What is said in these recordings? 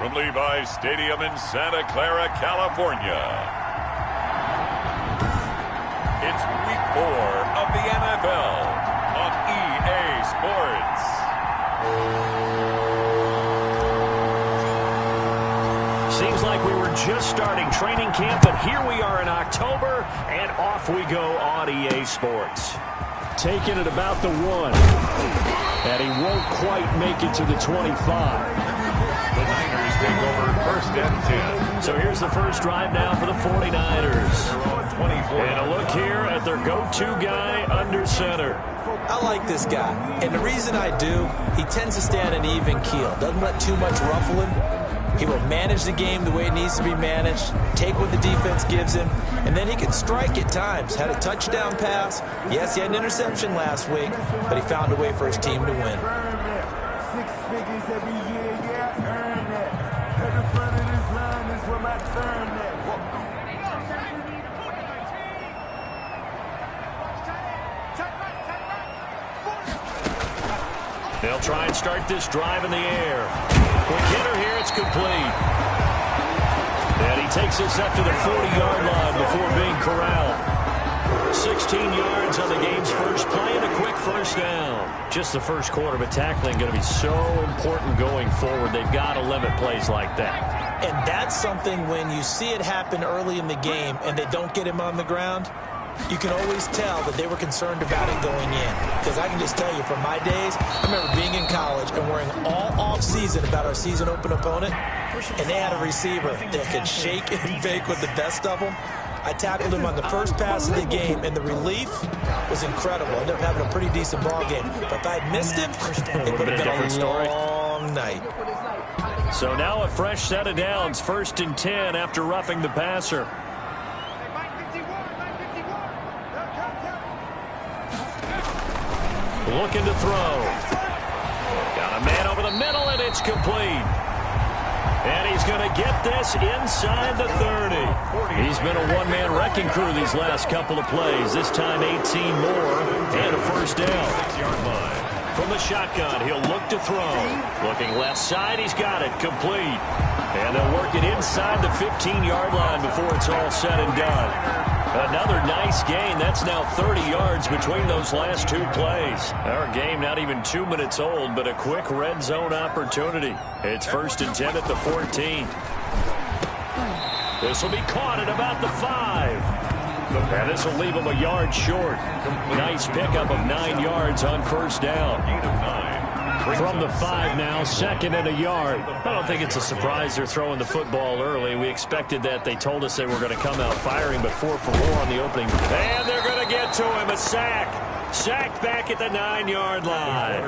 from Levi's Stadium in Santa Clara, California. It's Week 4 of the NFL on EA Sports. Seems like we were just starting training camp, but here we are in October, and off we go on EA Sports. Taking it about the 1. And he won't quite make it to the 25. The Niners take over first and 10. So here's the first drive now for the 49ers. And a look here at their go-to guy under center. I like this guy, and the reason I do, he tends to stay on an even keel. Doesn't let too much ruffle him. He will manage the game the way it needs to be managed, take what the defense gives him, and then he can strike at times. Had a touchdown pass. Yes, he had an interception last week, but he found a way for his team to win. They'll try and start this drive in the air. Quick hitter here, it's complete. And he takes us up to the 40-yard line before being corralled. 16 yards on the game's first play and a quick first down. Just the first quarter, but tackling going to be so important going forward. They've got to limit plays like that. And that's something when you see it happen early in the game and they don't get him on the ground, you can always tell that they were concerned about it going in. Because I can just tell you from my days, I remember being in college and worrying all off-season about our season open opponent, and they had a receiver that could shake and bake with the best of them. I tackled him on the first pass of the game, and the relief was incredible. I ended up having a pretty decent ball game. But if I had missed him, it would have been a long night. So now a fresh set of downs, 1st and 10 after roughing the passer. Looking to throw. Got a man over the middle, and it's complete. And he's going to get this inside the 30. He's been a one-man wrecking crew these last couple of plays. This time 18 more and a first down. From the shotgun, he'll look to throw. Looking left side, he's got it. Complete. And they'll work it inside the 15-yard line before it's all said and done. Another nice gain. That's now 30 yards between those last two plays. Our game not even 2 minutes old, but a quick red zone opportunity. It's 1st and 10 at the 14. This will be caught at about the 5. And this will leave him a yard short. Nice pickup of 9 yards on first down. From the 5 now, 2nd and a yard. I don't think it's a surprise they're throwing the football early. We expected that. They told us they were going to come out firing, but 4 for 4 on the opening. And they're going to get to him. A sack. Sacked back at the 9-yard line.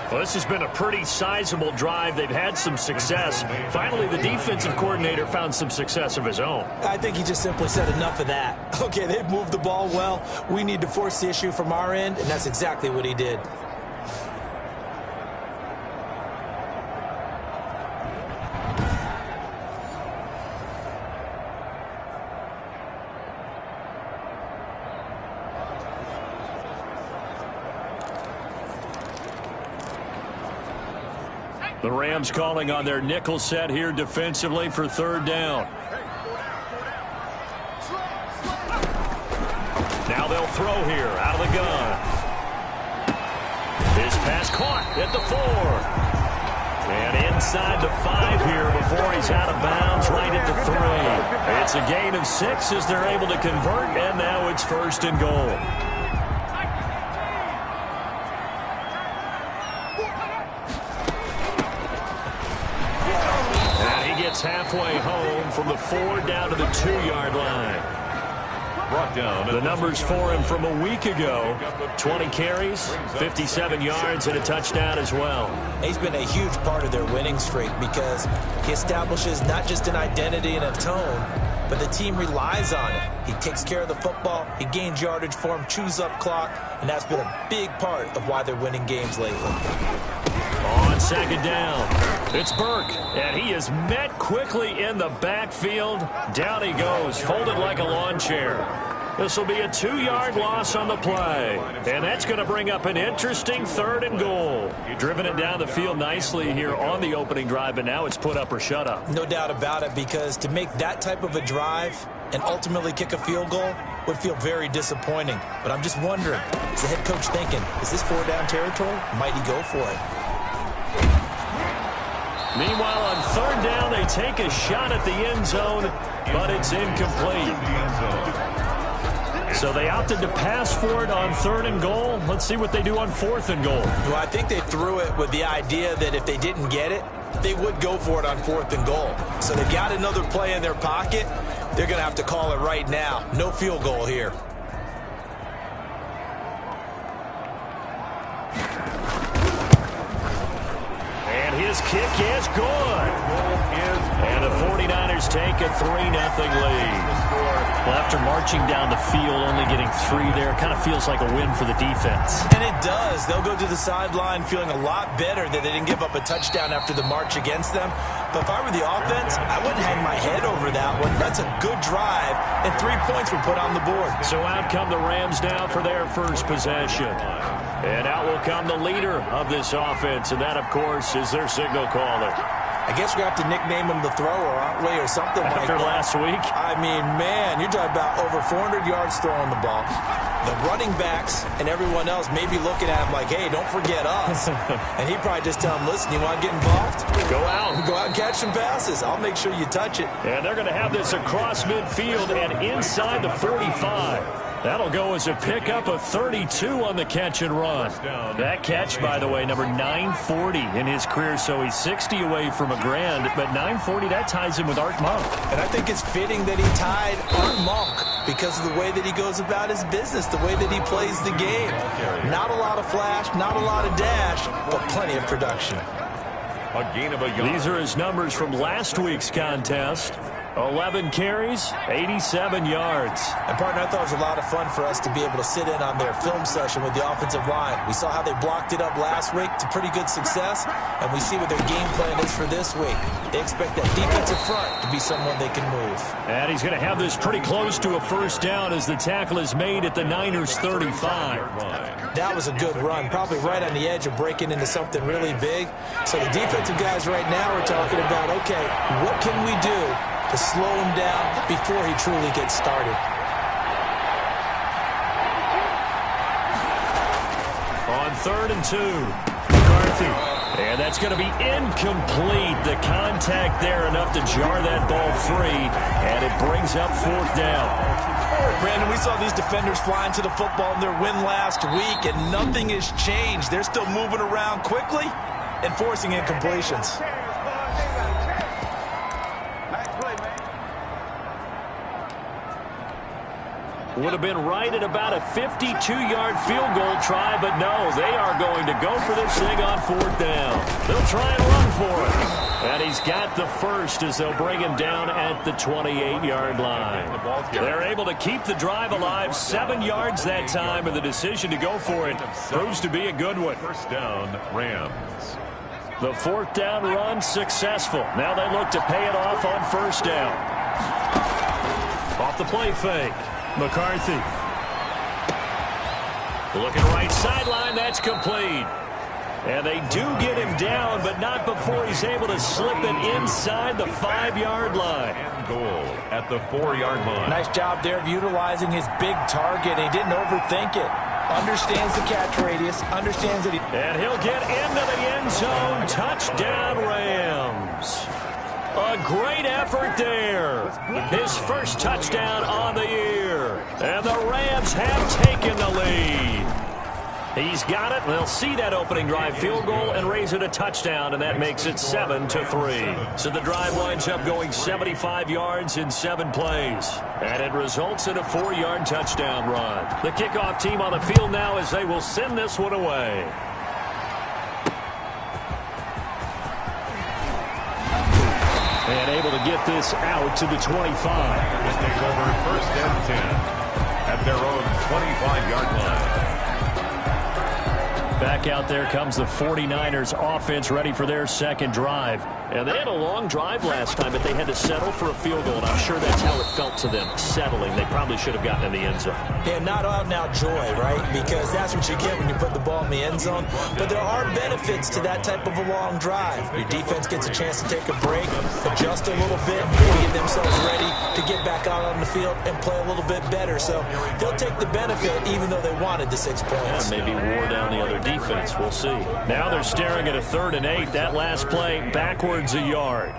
Well, this has been a pretty sizable drive. They've had some success. Finally, the defensive coordinator found some success of his own. I think he just simply said enough of that. Okay, they've moved the ball well. We need to force the issue from our end, and that's exactly what he did. The Rams calling on their nickel set here defensively for 3rd down. Now they'll throw here out of the gun. His pass caught at the 4. And inside the 5 here before he's out of bounds right at the 3. It's a gain of 6 as they're able to convert, and now it's 1st and goal. Halfway home from the 4 down to the 2-yard line. Brought down. The numbers for him from a week ago: 20 carries, 57 yards, and a touchdown as well. He's been a huge part of their winning streak because he establishes not just an identity and a tone, but the team relies on it. He takes care of the football, he gains yardage for him, chews up clock, and that's been a big part of why they're winning games lately. On 2nd down, it's Burke, and he is met quickly in the backfield. Down he goes, folded like a lawn chair. This will be a 2-yard loss on the play. And that's going to bring up an interesting 3rd and goal. Driven it down the field nicely here on the opening drive, but now it's put up or shut up. No doubt about it, because to make that type of a drive and ultimately kick a field goal would feel very disappointing. But I'm just wondering, is the head coach thinking, is this 4-down territory? Might he go for it? Meanwhile, on 3rd down, they take a shot at the end zone, but it's incomplete. So they opted to pass for it on 3rd and goal. Let's see what they do on 4th and goal. Well, I think they threw it with the idea that if they didn't get it, they would go for it on 4th and goal. So they've got another play in their pocket. They're going to have to call it right now. No field goal here. And his kick is good. And the 49ers take a 3-0 lead. Well, after marching down the field, only getting 3 there, kind of feels like a win for the defense. And it does. They'll go to the sideline feeling a lot better that they didn't give up a touchdown after the march against them. But if I were the offense, I wouldn't hang my head over that one. That's a good drive, and 3 points were put on the board. So out come the Rams now for their first possession. And out will come the leader of this offense, and that, of course, is their signal caller. I guess we have to nickname him the thrower, aren't we, or something like that. After last week? I mean, man, you're talking about over 400 yards throwing the ball. The running backs and everyone else may be looking at him like, hey, don't forget us. And he'd probably just tell him, listen, you want to get involved? Go out. Go out and catch some passes. I'll make sure you touch it. And they're going to have this across midfield and inside the 45. That'll go as a pickup of 32 on the catch and run. That catch, by the way, number 940 in his career, so he's 60 away from a grand, but 940, that ties him with Art Monk. And I think it's fitting that he tied Art Monk because of the way that he goes about his business, the way that he plays the game. Not a lot of flash, not a lot of dash, but plenty of production. A gain of a yard. These are his numbers from last week's contest. 11 carries, 87 yards. And, partner, I thought it was a lot of fun for us to be able to sit in on their film session with the offensive line. We saw how they blocked it up last week to pretty good success, and we see what their game plan is for this week. They expect that defensive front to be someone they can move. And he's going to have this pretty close to a first down as the tackle is made at the Niners' 35. That was a good run, probably right on the edge of breaking into something really big. So the defensive guys right now are talking about, okay, what can we do to slow him down before he truly gets started? On 3rd and 2, McCarthy. And that's going to be incomplete. The contact there enough to jar that ball free, and it brings up 4th down. Brandon, we saw these defenders flying to the football in their win last week, and nothing has changed. They're still moving around quickly and forcing incompletions. Would have been right at about a 52-yard field goal try, but no, they are going to go for this thing on 4th down. They'll try and run for it. And he's got the first as they'll bring him down at the 28-yard line. They're able to keep the drive alive, 7 yards that time, and the decision to go for it proves to be a good one. First down, Rams. The 4th down run successful. Now they look to pay it off on 1st down. Off the play fake. McCarthy. Looking right sideline, that's complete. And they do get him down, but not before he's able to slip it inside the 5-yard line. And goal at the 4-yard line. Nice job there of utilizing his big target. He didn't overthink it. Understands the catch radius, understands that he... And he'll get into the end zone. Touchdown, Rams. A great effort there. His first touchdown on the year. And the Rams have taken the lead. He's got it. They'll see that opening drive field goal and raise it a touchdown, and that makes it 7-3. So the drive winds up going 75 yards in 7 plays. And it results in a 4-yard touchdown run. The kickoff team on the field now as they will send this one away. And able to get this out to the 25. This takes over 1st and 10 at their own 25-yard line. back out there comes the 49ers offense ready for their second drive. And they had a long drive last time, but they had to settle for a field goal, and I'm sure that's how it felt to them, settling. They probably should have gotten in the end zone. Yeah, not out-and-out joy, right? Because that's what you get when you put the ball in the end zone. But there are benefits to that type of a long drive. Your defense gets a chance to take a break, adjust a little bit, maybe get themselves ready to get back out on the field and play a little bit better. So they'll take the benefit even though they wanted the 6 points. Yeah, maybe wore down the other defense. We'll see. Now they're staring at a 3rd and 8. That last play, backwards a yard.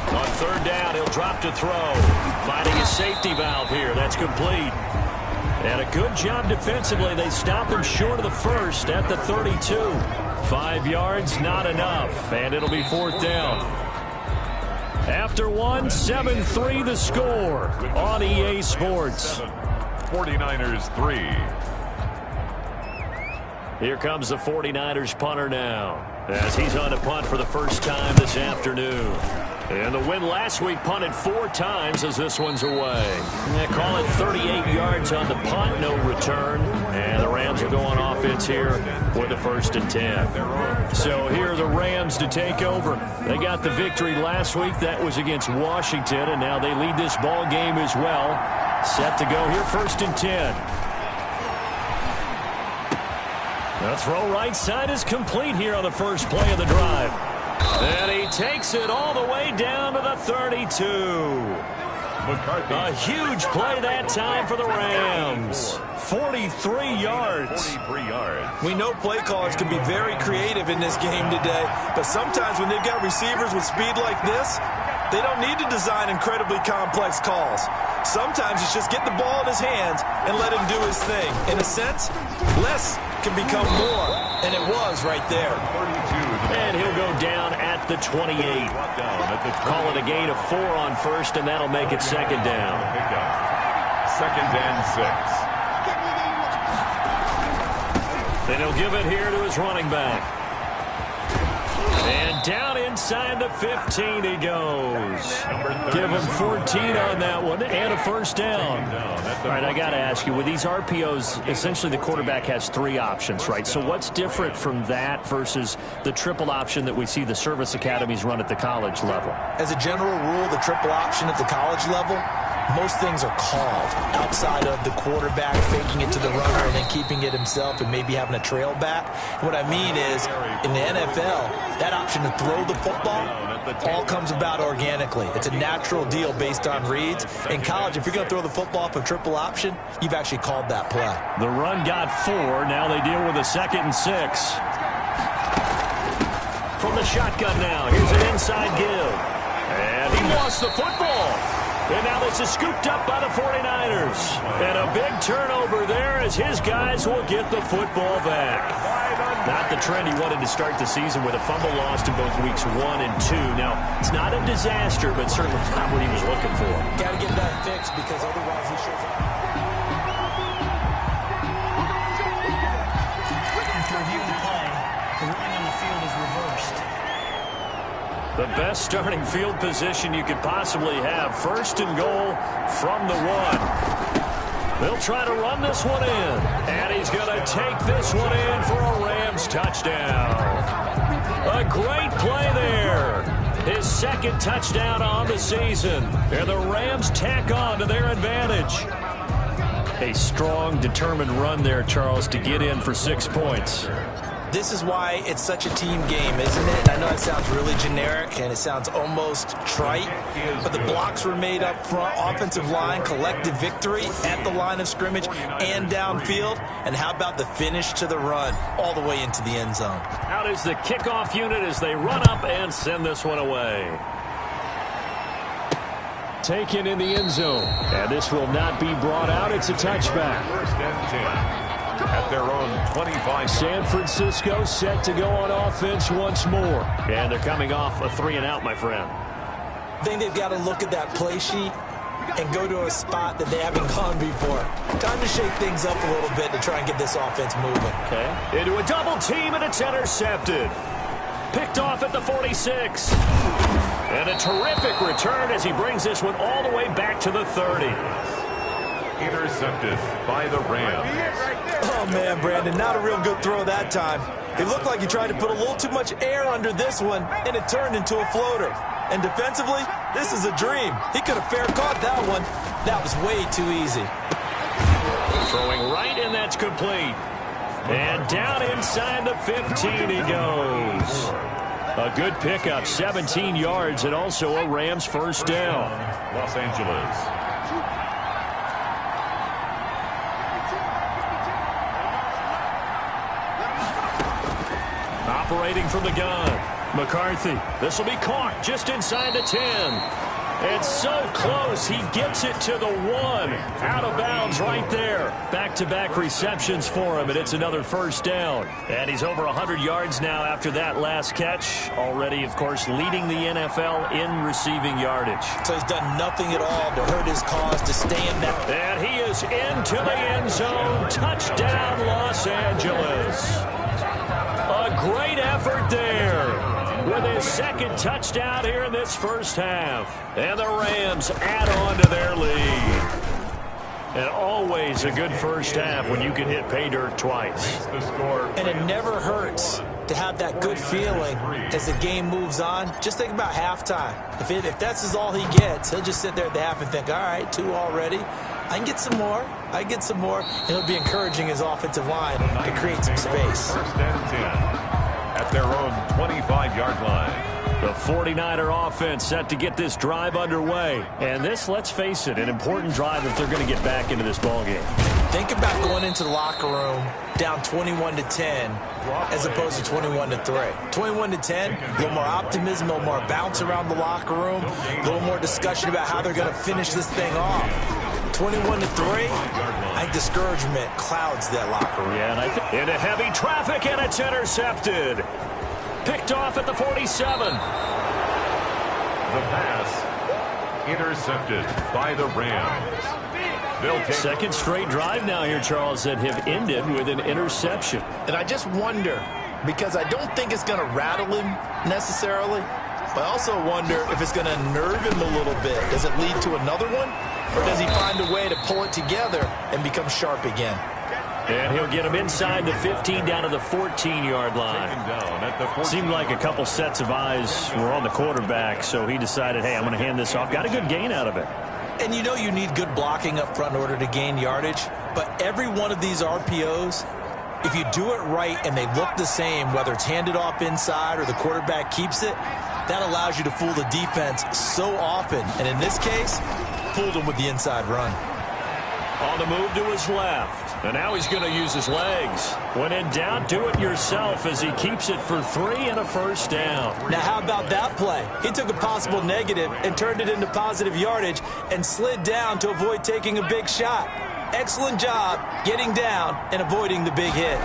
On 3rd down, he'll drop to throw. Finding a safety valve here. That's complete. And a good job defensively. They stop him short of the first at the 32. 5 yards, not enough. And it'll be 4th down. After one, 7-3 the score on EA Sports. 49ers 3. Here comes the 49ers punter now, as he's on a punt for the first time this afternoon. And the win last week punted 4 times as this one's away. They call it 38 yards on the punt, no return. And the Rams will go on offense here with the 1st and 10. So here are the Rams to take over. They got the victory last week. That was against Washington, and now they lead this ball game as well. Set to go here, 1st and 10. The throw right side is complete here on the first play of the drive. And he takes it all the way down to the 32. A huge play that time for the Rams. 43 yards. We know play callers can be very creative in this game today, but sometimes when they've got receivers with speed like this, they don't need to design incredibly complex calls. Sometimes it's just get the ball in his hands and let him do his thing. In a sense, less can become more, and it was right there. And he'll go down at the 28. Call it a gain of 4 on first, and that'll make it 2nd down. 2nd and 6. Then he'll give it here to his running back. And down inside the 15 he goes. Give him 14 on that one and a 1st down. All right, I got to ask you, with these RPOs, essentially the quarterback has 3 options, right? So what's different from that versus the triple option that we see the service academies run at the college level? As a general rule, the triple option at the college level, most things are called outside of the quarterback faking it to the runner and then keeping it himself and maybe having a trail back. What I mean is, in the NFL, that option to throw the football all comes about organically. It's a natural deal based on reads. In college, if you're going to throw the football off a triple option, you've actually called that play. The run got 4. Now they deal with a 2nd and 6. From the shotgun now, here's an inside give. And he lost the football. And now this is scooped up by the 49ers. And a big turnover there as his guys will get the football back. Not the trend he wanted to start the season with a fumble lost in both weeks 1 and 2. Now, it's not a disaster, but certainly not what he was looking for. Got to get that fixed because otherwise he shows up. After reviewing the play, the running on the field is reversed. The best starting field position you could possibly have. 1st and goal from the 1. They'll try to run this one in. And he's going to take this one in for a Rams touchdown. A great play there. His 2nd touchdown on the season. And the Rams tack on to their advantage. A strong, determined run there, Charles, to get in for 6 points. This is why it's such a team game, isn't it? I know it sounds really generic and it sounds almost trite, but the blocks were made up front, offensive line, collective victory at the line of scrimmage and downfield. And how about the finish to the run all the way into the end zone? Out is the kickoff unit as they run up and send this one away. Taken in the end zone. And this will not be brought out. It's a touchback. 1st and 10. At their own 25. San Francisco set to go on offense once more. And they're coming off a 3-and-out, my friend. I think they've got to look at that play sheet and go to a spot that they haven't gone before. Time to shake things up a little bit to try and get this offense moving. Okay. Into a double team, and it's intercepted. Picked off at the 46. And a terrific return as he brings this one all the way back to the 30. intercepted by the Rams. Oh, man, Brandon, not a real good throw that time. It looked like he tried to put a little too much air under this one, and it turned into a floater. And defensively, this is a dream. He could have fair caught that one. That was way too easy. Throwing right, and that's complete. And down inside the 15 he goes. A good pickup, 17 yards, and also a Rams first down. Los Angeles. Operating from the gun. McCarthy. This will be caught just inside the 10. It's so close. He gets it to the 1. Out of bounds right there. Back-to-back receptions for him, and it's another first down. And he's over 100 yards now after that last catch. Already, of course, leading the NFL in receiving yardage. So he's done nothing at all to hurt his cause, to stay in that. And he is into the end zone. Touchdown, Los Angeles. A great effort there with his second touchdown here in this first half. And the Rams add on to their lead. And always a good first half when you can hit pay dirt twice. And it never hurts to have that good feeling as the game moves on. Just think about halftime. If that's all he gets, he'll just sit there at the half and think, all right, 2 already. I can get some more. I can get some more. And he'll be encouraging his offensive line to create some space. First and 10 at their own 25-yard line. The 49er offense set to get this drive underway. And this, let's face it, an important drive if they're going to get back into this ballgame. Think about going into the locker room down 21-10 as opposed to 21-3. 21-10, a little more optimism, a little more bounce around the locker room, a little more discussion about how they're going to finish this thing off. 21-3, I think discouragement clouds that locker room. Yeah, and I think into heavy traffic, and it's intercepted. Picked off at the 47. The pass intercepted by the Rams. Second straight drive now here, Charles, that have ended with an interception. And I just wonder, because I don't think it's going to rattle him necessarily, but I also wonder if it's going to nerve him a little bit. Does it lead to another one? Or does he find a way to pull it together and become sharp again? And he'll get him inside the 15 down to the 14-yard line. Seemed like a couple sets of eyes were on the quarterback, so he decided, hey, I'm going to hand this off. Got a good gain out of it. And you know you need good blocking up front in order to gain yardage, but every one of these RPOs, if you do it right and they look the same, whether it's handed off inside or the quarterback keeps it, that allows you to fool the defense so often. And in this case, fooled him with the inside run. On the move to his left. And now he's going to use his legs. When in doubt, do it yourself as he keeps it for 3 and a first down. Now, how about that play? He took a possible negative and turned it into positive yardage and slid down to avoid taking a big shot. Excellent job getting down and avoiding the big hit.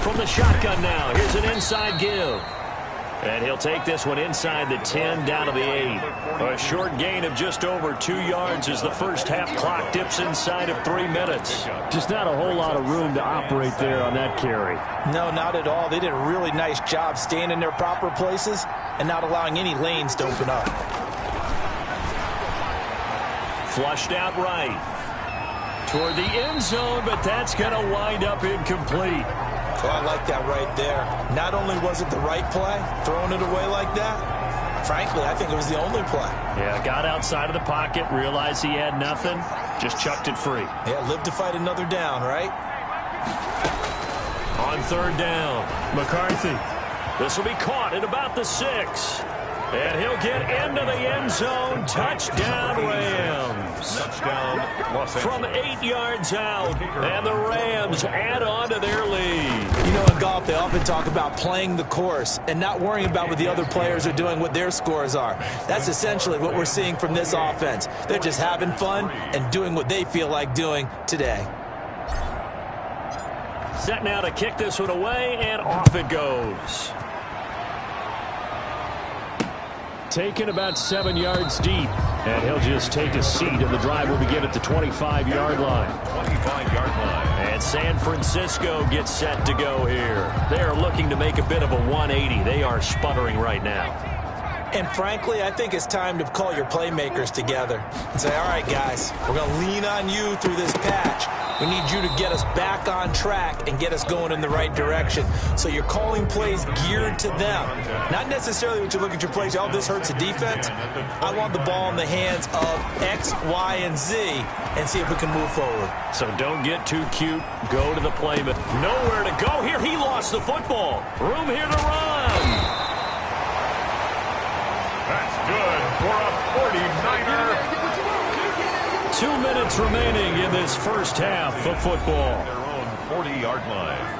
From the shotgun now, here's an inside give. And he'll take this one inside the 10 down to the 8. A short gain of just over 2 yards as the first half clock dips inside of 3 minutes. Just not a whole lot of room to operate there on that carry. No, not at all. They did a really nice job staying in their proper places and not allowing any lanes to open up. Flushed out right. Toward the end zone, but that's going to wind up incomplete. Oh, I like that right there. Not only was it the right play, throwing it away like that, frankly, I think it was the only play. Yeah, got outside of the pocket, realized he had nothing, just chucked it free. Yeah, live to fight another down, right? On third down, McCarthy. This will be caught at about the 6. And he'll get into the end zone. Touchdown, Rams. Touchdown, Los Angeles. From 8 yards out. And the Rams add on to their lead. You know, in golf, they often talk about playing the course and not worrying about what the other players are doing, what their scores are. That's essentially what we're seeing from this offense. They're just having fun and doing what they feel like doing today. Set now to kick this one away, and off it goes. Taken about 7 yards deep. And he'll just take a seat, and the drive will begin at the 25-yard line. 25-yard line. And San Francisco gets set to go here. They are looking to make a bit of a 180. They are sputtering right now. And frankly, I think it's time to call your playmakers together and say, all right, guys, we're going to lean on you through this patch. We need you to get us back on track and get us going in the right direction. So you're calling plays geared to them. Not necessarily when you look at your plays, oh, this hurts the defense. I want the ball in the hands of X, Y, and Z and see if we can move forward. So don't get too cute. Go to the playman. Nowhere to go here. He lost the football. Room here to run. That's good for a 49er. 2 minutes remaining in this first half of football. Their own 40-yard line.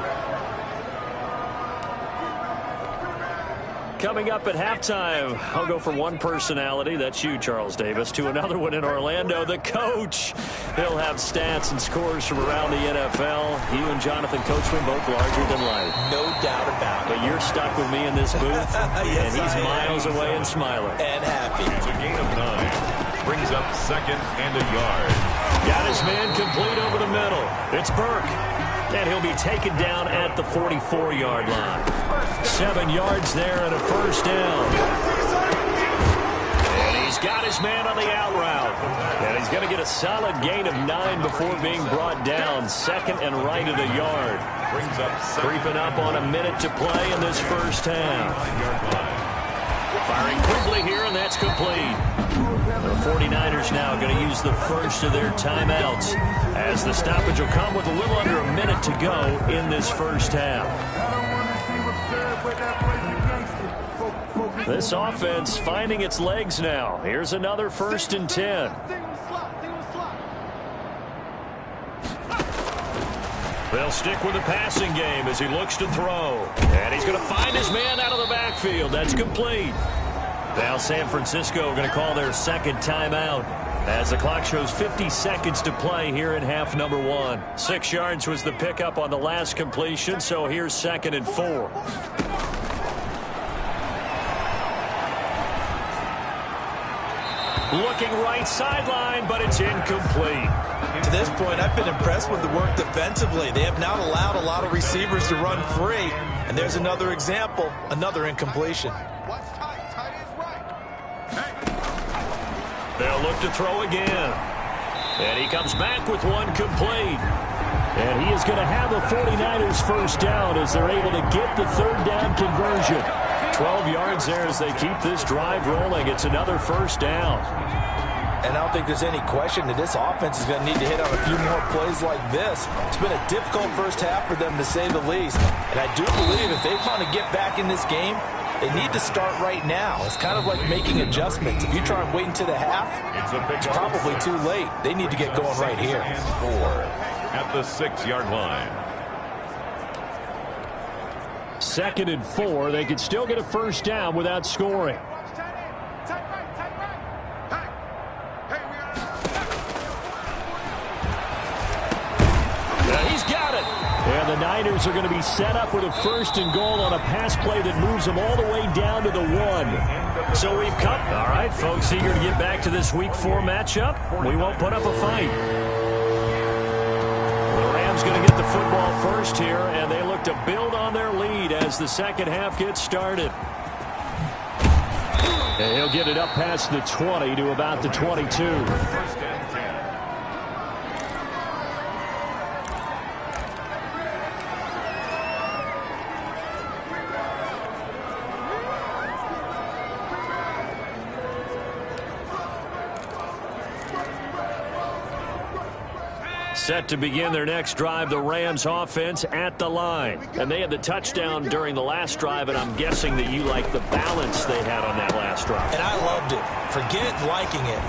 Coming up at halftime, I'll go from one personality, that's you, Charles Davis, to another one in Orlando, the coach. He'll have stats and scores from around the NFL. You and Jonathan Coachman both larger than life. No doubt about it. But you're stuck with me in this booth, Yes, and he's I am. miles away and smiling. And happy. It's a gain of 9. Brings up 2nd and a yard. Got his man complete over the middle. It's Burke. And he'll be taken down at the 44-yard line. 7 yards there and a first down. And he's got his man on the out route. And he's going to get a solid gain of 9 before being brought down. 2nd and right at a yard. Brings up Creeping up on a minute to play in this first half. Firing quickly here, and that's complete. The 49ers now going to use the first of their timeouts as the stoppage will come with a little under a minute to go in this first half. This offense finding its legs now. Here's another 1st and 10. They'll stick with the passing game as he looks to throw. And he's going to find his man out of the backfield. That's complete. Now San Francisco going to call their 2nd timeout as the clock shows 50 seconds to play here in half number 1. 6 yards was the pickup on the last completion, so here's 2nd and 4. Looking right sideline, but it's incomplete. To this point, I've been impressed with the work defensively. They have not allowed a lot of receivers to run free. And there's another example, another incompletion. They'll look to throw again. And he comes back with one complete. And he is going to have a 49ers first down as they're able to get the 3rd down conversion. 12 yards there as they keep this drive rolling. It's another first down. And I don't think there's any question that this offense is going to need to hit on a few more plays like this. It's been a difficult first half for them, to say the least. And I do believe if they want to get back in this game, they need to start right now. It's kind of like making adjustments. If you try and wait until the half, it's probably too late. They need to get going right here. 4 at the 6-yard line. 2nd and 4. They could still get a first down without scoring. He's got it. And the Niners are going to be set up with a 1st and goal on a pass play that moves them all the way down to the 1. So we've come. All right, folks, eager to get back to this Week 4 matchup. We won't put up a fight. The Rams going to get the football first here, and they look to build on their lead as the second half gets started. And he'll get it up past the 20 to about the 22. Set to begin their next drive, the Rams offense at the line. And they had the touchdown during the last drive, and I'm guessing that you like the balance they had on that last drive. And I loved it. Forget liking it.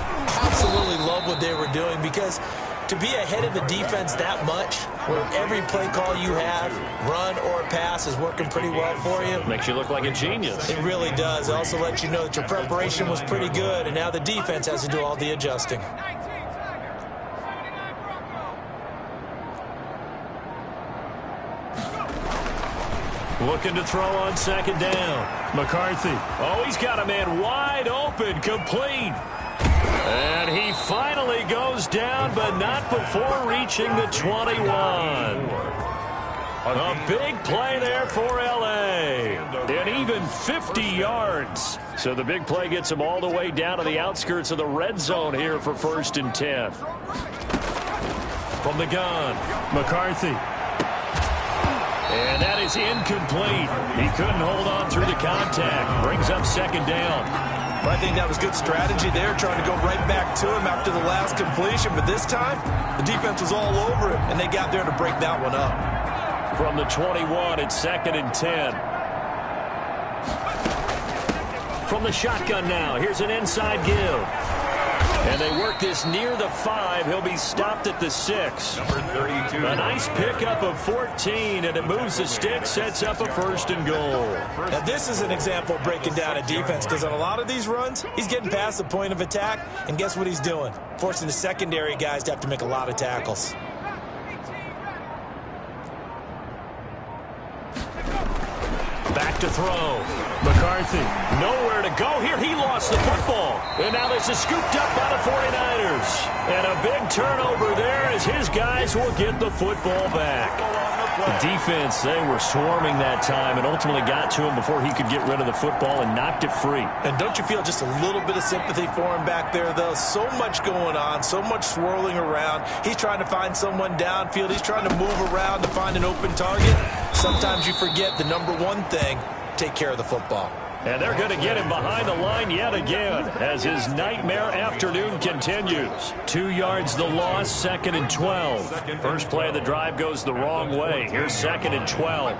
Absolutely love what they were doing, because to be ahead of the defense that much, where every play call you have, run or pass, is working pretty well for you. Makes you look like a genius. It really does. It also lets you know that your preparation was pretty good, and now the defense has to do all the adjusting. Looking to throw on 2nd down. McCarthy. Oh, he's got a man wide open, complete. And he finally goes down, but not before reaching the 21. A big play there for L.A. An even 50 yards. So the big play gets him all the way down to the outskirts of the red zone here for 1st and 10. From the gun, McCarthy. And that is incomplete. He couldn't hold on through the contact. Brings up 2nd down. I think that was good strategy there, trying to go right back to him after the last completion. But this time, the defense was all over him, and they got there to break that one up. From the 21, it's 2nd and 10. From the shotgun now, here's an inside give. And they work this near the 5. He'll be stopped at the 6. Number 32. A nice pickup of 14, and it moves the stick, sets up a 1st and goal. Now, this is an example of breaking down a defense, because on a lot of these runs, he's getting past the point of attack, and guess what he's doing? Forcing the secondary guys to have to make a lot of tackles. Back to throw. McCarthy, nowhere to go here. He lost the football. And now this is scooped up by the 49ers. And a big turnover there as his guys will get the football back. The defense, they were swarming that time and ultimately got to him before he could get rid of the football and knocked it free. And don't you feel just a little bit of sympathy for him back there, though? So much going on, so much swirling around. He's trying to find someone downfield. He's trying to move around to find an open target. Sometimes you forget the number one thing: take care of the football. And they're going to get him behind the line yet again as his nightmare afternoon continues. 2 yards the loss, 2nd and 12. First play of the drive goes the wrong way. Here's 2nd and 12.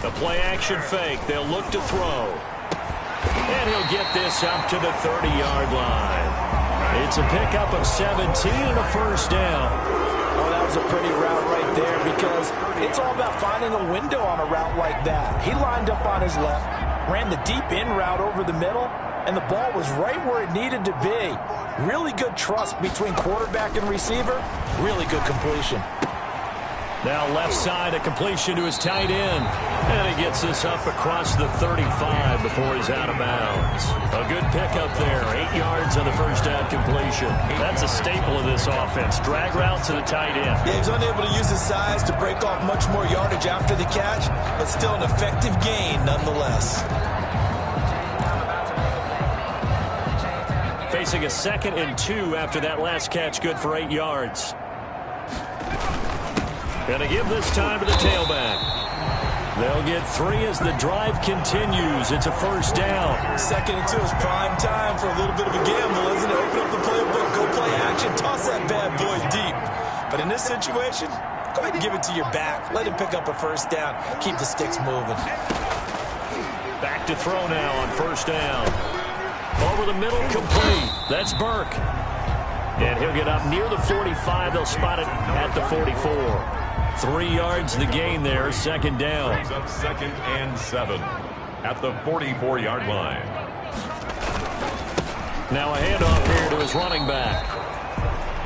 The play action fake. They'll look to throw. And he'll get this up to the 30-yard line. It's a pickup of 17 and a 1st down. Oh, that was a pretty route right there, because it's all about finding a window on a route like that. He lined up on his left, ran the deep in route over the middle, and the ball was right where it needed to be. Really good trust between quarterback and receiver. Really good completion. Now left side, a completion to his tight end. And he gets this up across the 35 before he's out of bounds. A good pickup there. 8 yards on the 1st down completion. That's a staple of this offense. Drag route to the tight end. Yeah, he's unable to use his size to break off much more yardage after the catch, but still an effective gain nonetheless. Facing a 2nd and 2 after that last catch, good for 8 yards. Gonna give this time to the tailback. They'll get 3 as the drive continues. It's a 1st down. 2nd and 2 is prime time for a little bit of a gamble, isn't it? Open up the playbook, go play action, toss that bad boy deep. But in this situation, go ahead and give it to your back. Let him pick up a 1st down. Keep the sticks moving. Back to throw now on 1st down. Over the middle, complete. That's Burke. And he'll get up near the 45. They'll spot it at the 44. 3 yards the gain there, 2nd down. Brings up 2nd and 7 at the 44-yard line. Now a handoff here to his running back.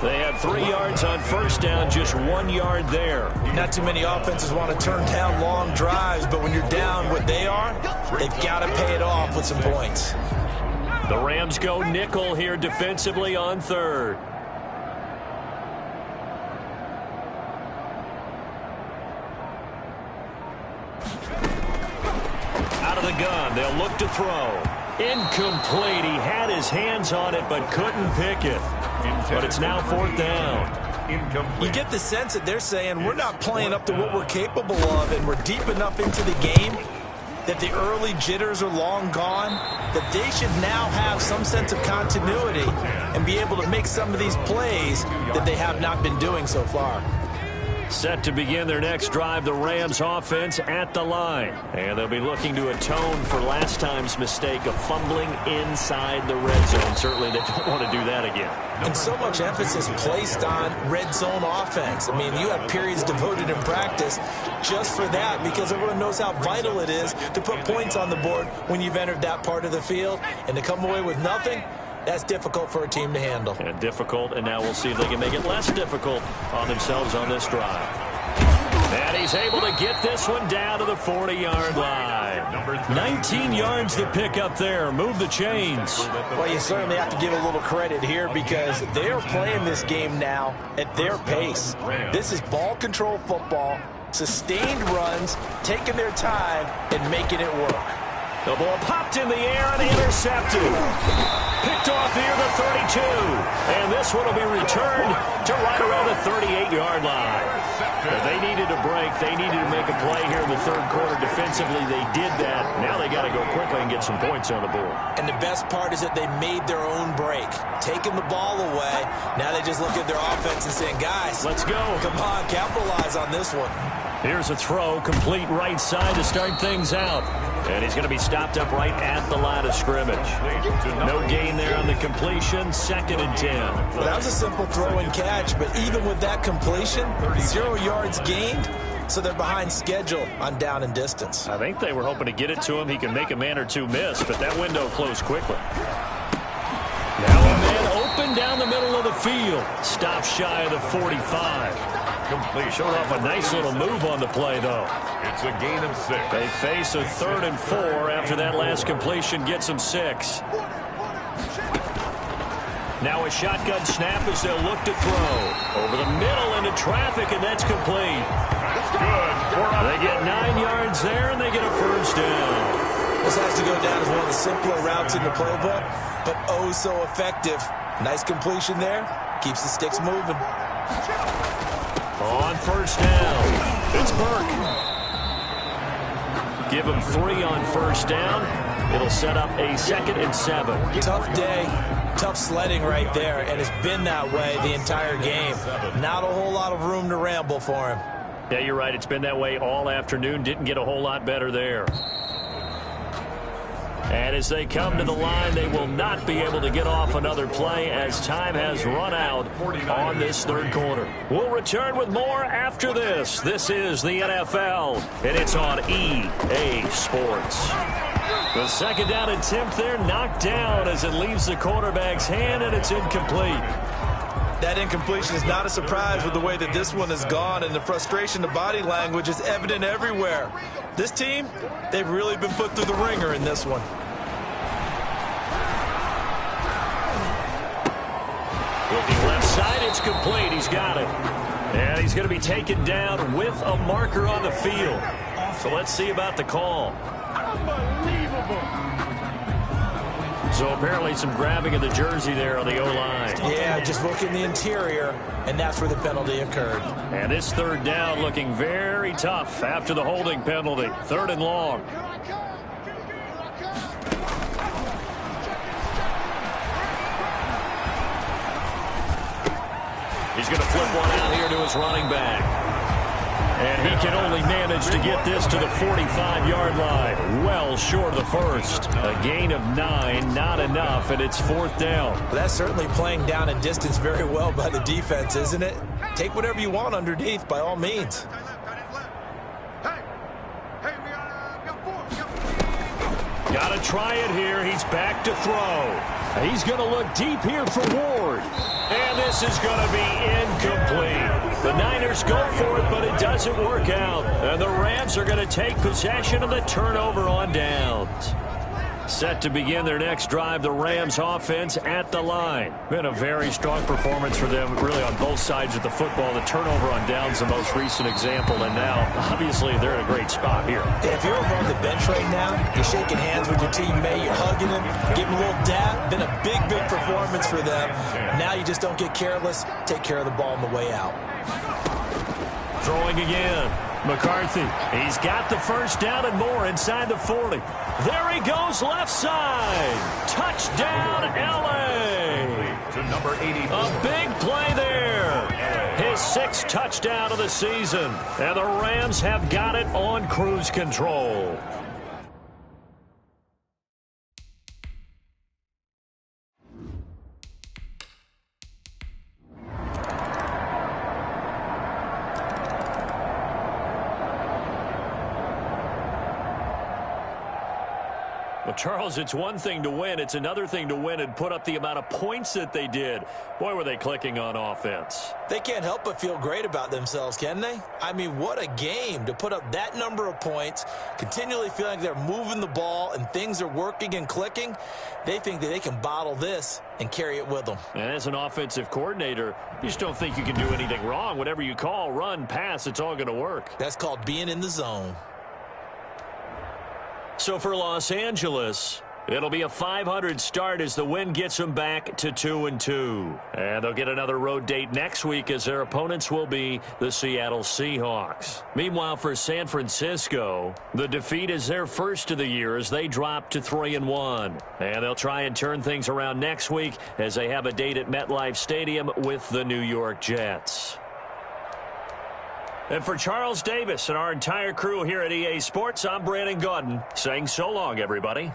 They had 3 yards on 1st down, just 1 yard there. Not too many offenses want to turn down long drives, but when you're down what they are, they've got to pay it off with some points. The Rams go nickel here defensively on 3rd. Out of the gun, they'll look to throw. Incomplete. He had his hands on it but couldn't pick it. But it's now 4th down. Incomplete. You get the sense that they're saying we're not playing up to what we're capable of, and we're deep enough into the game that the early jitters are long gone, that they should now have some sense of continuity and be able to make some of these plays that they have not been doing so far. Set to begin their next drive, the Rams offense at the line. And they'll be looking to atone for last time's mistake of fumbling inside the red zone. Certainly they don't want to do that again. And so much emphasis placed on red zone offense. I mean, you have periods devoted in practice just for that, because everyone knows how vital it is to put points on the board when you've entered that part of the field. And to come away with nothing, that's difficult for a team to handle. And difficult, and now we'll see if they can make it less difficult on themselves on this drive. And he's able to get this one down to the 40-yard line. 19 yards to pick up there. Move the chains. Well, you certainly have to give a little credit here, because they're playing this game now at their pace. This is ball control football. sustained runs, taking their time, and making it work. The ball popped in the air and intercepted. Picked off near the 32. And this one will be returned to right around the 38-yard line. If they needed a break, they needed to make a play here in the third quarter defensively. They did that. Now they got to go quickly and get some points on the board. And the best part is that they made their own break, taking the ball away. Now they just look at their offense and saying, guys, let's go. Come on, capitalize on this one. Here's a throw, complete right side to start things out. And he's going to be stopped up right at the line of scrimmage. No gain there on the completion, 2nd and 10. Well, that was a simple throw and catch, but even with that completion, 0 yards gained, so they're behind schedule on down and distance. I think they were hoping to get it to him. He can make a man or two miss, but that window closed quickly. Now a man open down the middle of the field. Stop shy of the 45. Complete. Showed off a nice little move on the play, though. It's a gain of 6. They face a 3rd and 4 after that last completion gets them 6. Now a shotgun snap as they'll look to throw. Over the middle into traffic, and that's complete. That's good. They get 9 yards there, and they get a first down. This has to go down as one of the simpler routes in the playbook, but oh so effective. Nice completion there. Keeps the sticks moving. On first down, it's Burke. Give him 3 on first down. It'll set up a 2nd and 7. Tough day, tough sledding right there, and it's been that way the entire game. Not a whole lot of room to ramble for him. Yeah, you're right. It's been that way all afternoon. Didn't get a whole lot better there. And as they come to the line, they will not be able to get off another play as time has run out on this third quarter. We'll return with more after this. This is the NFL, and it's on EA Sports. The 2nd down attempt there knocked down as it leaves the quarterback's hand, and it's incomplete. That incompletion is not a surprise with the way that this one has gone, and the frustration, the body language is evident everywhere. This team, they've really been put through the ringer in this one. Looking left side, it's complete. He's got it. And he's going to be taken down with a marker on the field. So let's see about the call. Unbelievable. So apparently some grabbing of the jersey there on the O-line. Yeah, just look in the interior, and that's where the penalty occurred. And this 3rd down looking very tough after the holding penalty. 3rd and long. He's going to flip one out here to his running back. And he can only manage to get this to the 45-yard line. Well short of the first. A gain of 9, not enough, and it's 4th down. Well, that's certainly playing down and distance very well by the defense, isn't it? Take whatever you want underneath, by all means. Got to try it here. He's back to throw. He's going to look deep here for Ward. And this is going to be incomplete. The Niners go for it, but it doesn't work out. And the Rams are going to take possession of the turnover on downs. Set to begin their next drive, the Rams offense at the line. Been a very strong performance for them, really on both sides of the football. The turnover on downs, the most recent example, and now, obviously, they're in a great spot here. If you're over on the bench right now, you're shaking hands with your teammate, you're hugging him, giving a little dap. Been a big, big performance for them. Now you just don't get careless. Take care of the ball on the way out. Throwing again. McCarthy, he's got the first down and more inside the 40. There he goes, left side. Touchdown, L.A. To number 84. A big play there. His 6th touchdown of the season. And the Rams have got it on cruise control. Well, Charles, it's one thing to win. It's another thing to win and put up the amount of points that they did. Boy, were they clicking on offense. They can't help but feel great about themselves, can they? I mean, what a game to put up that number of points, continually feeling like they're moving the ball and things are working and clicking. They think that they can bottle this and carry it with them. And as an offensive coordinator, you just don't think you can do anything wrong. Whatever you call, run, pass, it's all going to work. That's called being in the zone. So for Los Angeles, it'll be a 500 start as the win gets them back to 2-2. And they'll get another road date next week as their opponents will be the Seattle Seahawks. Meanwhile, for San Francisco, the defeat is their first of the year as they drop to 3-1. And they'll try and turn things around next week as they have a date at MetLife Stadium with the New York Jets. And for Charles Davis and our entire crew here at EA Sports, I'm Brandon Gaudin saying so long, everybody.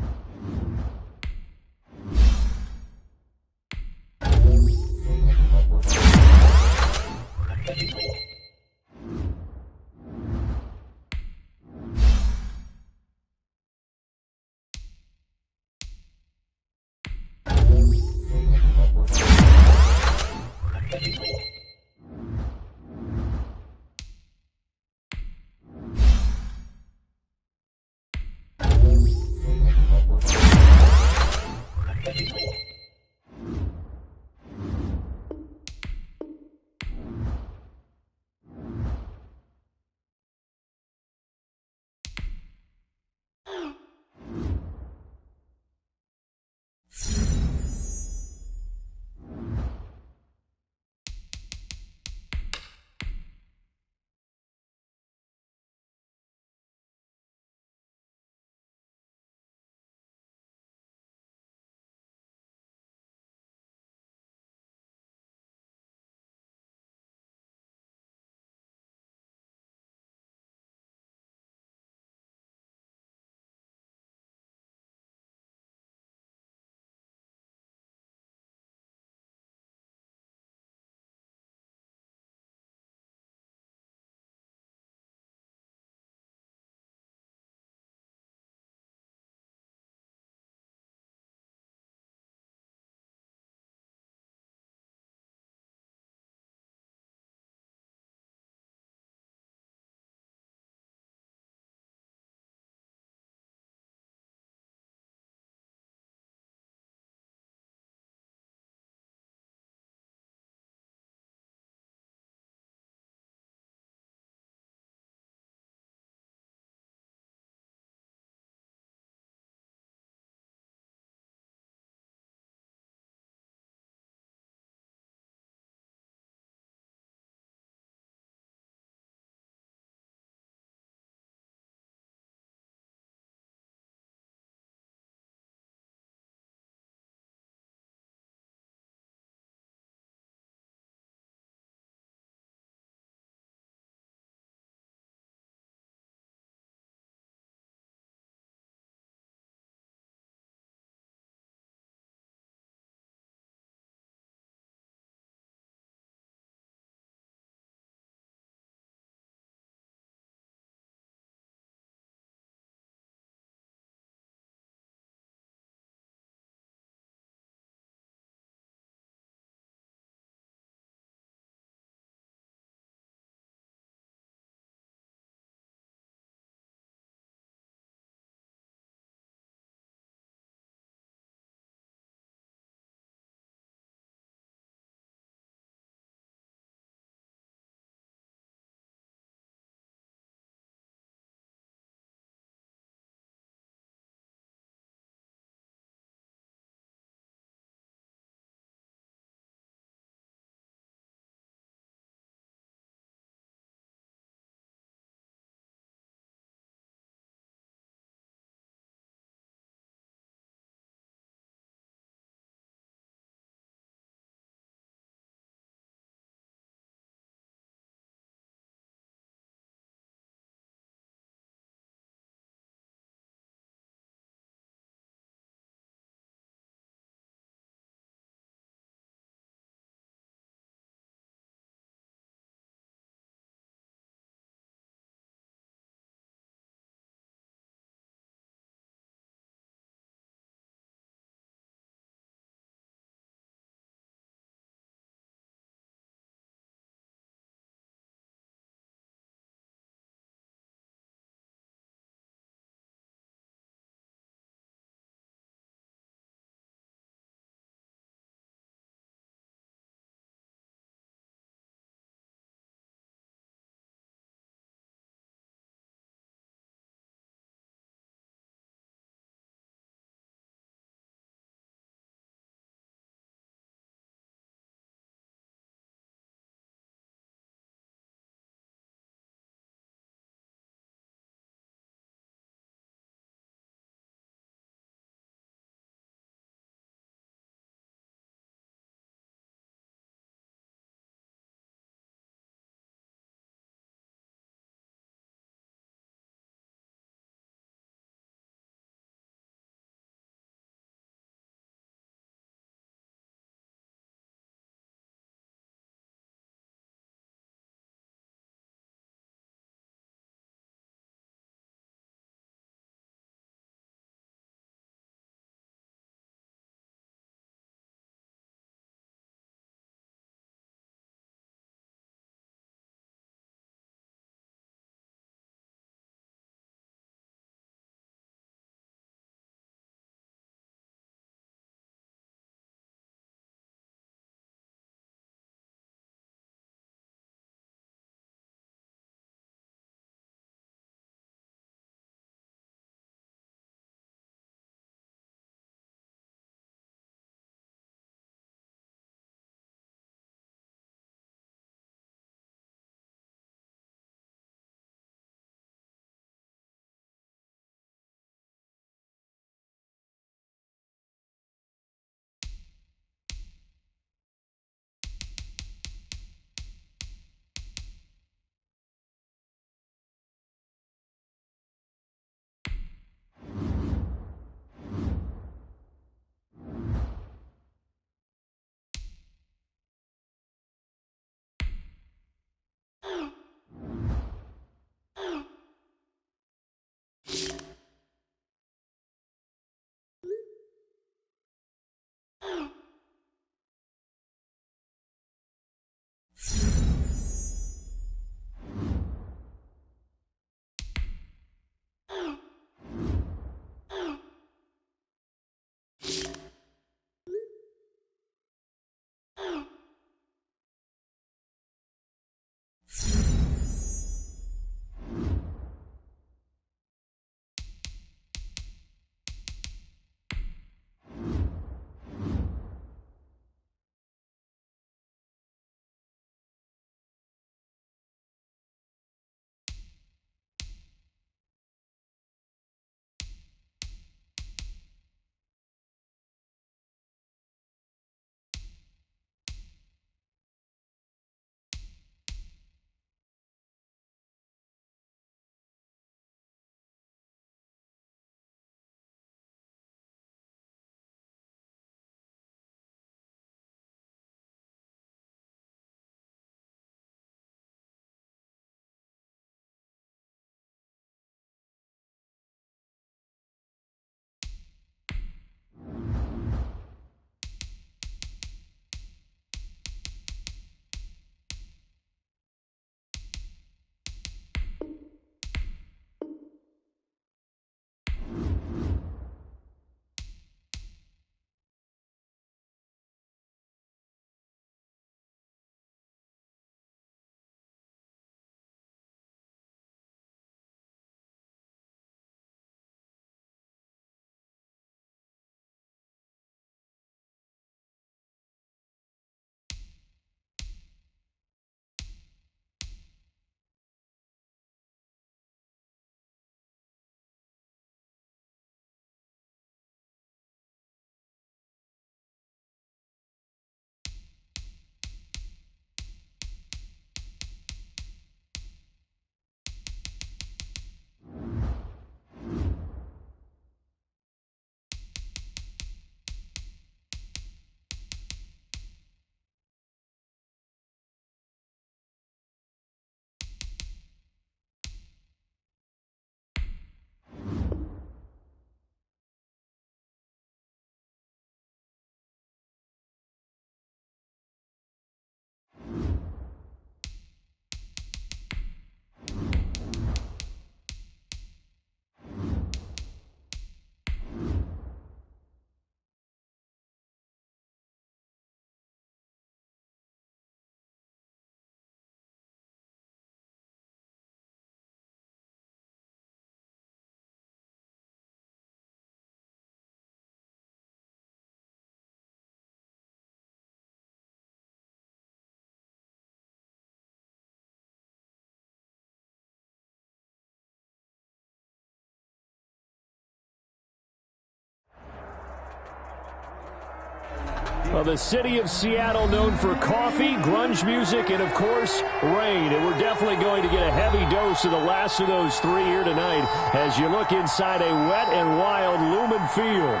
Well, the city of Seattle known for coffee, grunge music, and, of course, rain. And we're definitely going to get a heavy dose of the last of those three here tonight as you look inside a wet and wild Lumen Field.